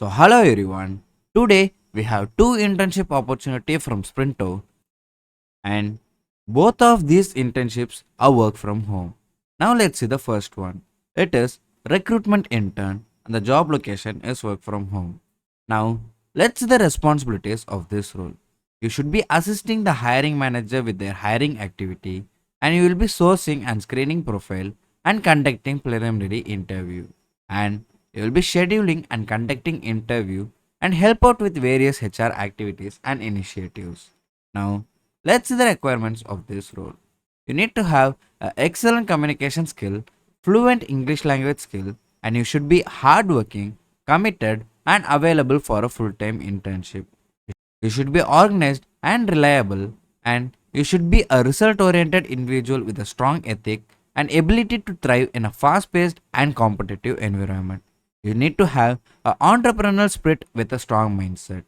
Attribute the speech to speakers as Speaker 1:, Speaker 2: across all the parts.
Speaker 1: So hello everyone. Today we have two internship opportunity from Sprinto and both of these internships are work from home. Now let's see the first one. It is recruitment intern and the job location is work from home. Now let's see the responsibilities of this role. You should be assisting the hiring manager with their hiring activity and you will be sourcing and screening profile and conducting preliminary interview. And you will be scheduling and conducting interview and help out with various HR activities and initiatives. Now, let's see the requirements of this role. You need to have an excellent communication skill, fluent English language skill, and you should be hardworking, committed, and available for a full-time internship. You should be organized and reliable, and you should be a result oriented individual with a strong ethic and ability to thrive in a fast paced and competitive environment. You need to have an entrepreneurial spirit with a strong mindset.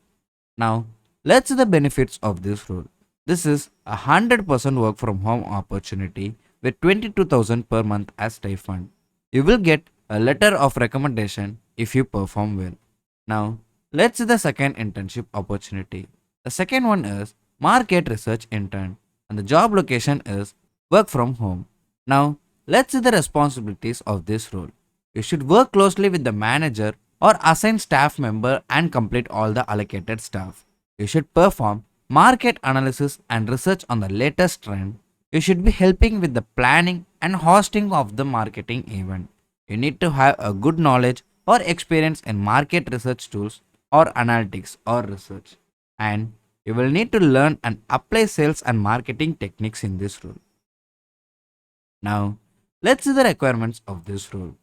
Speaker 1: Now, let's see the benefits of this role. This is a 100% work from home opportunity with 22,000 per month as stipend. You will get a letter of recommendation if you perform well. Now, let's see the second internship opportunity. The second one is Market Research Intern and the job location is work from home. Now, let's see the responsibilities of this role. You should work closely with the manager or assigned staff member and complete all the allocated stuff. You should perform market analysis and research on the latest trend. You should be helping with the planning and hosting of the marketing event. You need to have a good knowledge or experience in market research tools or analytics or research. And you will need to learn and apply sales and marketing techniques in this role. Now, let's see the requirements of this role.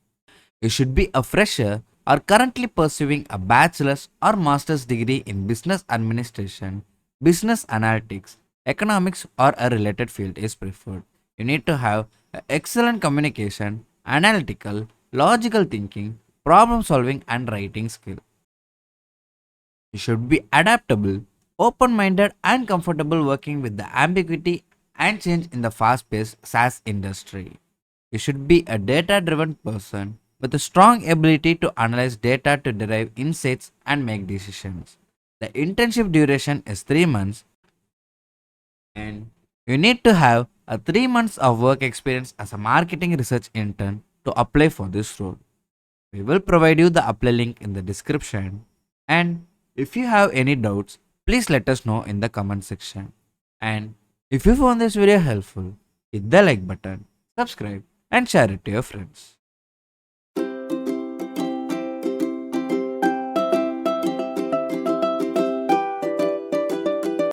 Speaker 1: You should be a fresher or currently pursuing a bachelor's or master's degree in business administration, business analytics, economics, or a related field is preferred. You need to have excellent communication, analytical, logical thinking, problem solving, and writing skill. You should be adaptable, open minded, and comfortable working with the ambiguity and change in the fast paced SaaS industry. You should be a data driven person with a strong ability to analyze data to derive insights and make decisions. The internship duration is 3 months and you need to have a 3 months of work experience as a marketing research intern to apply for this role. We will provide you the apply link in the description and if you have any doubts, please let us know in the comment section. And if you found this video helpful, hit the like button, subscribe and share it to your friends.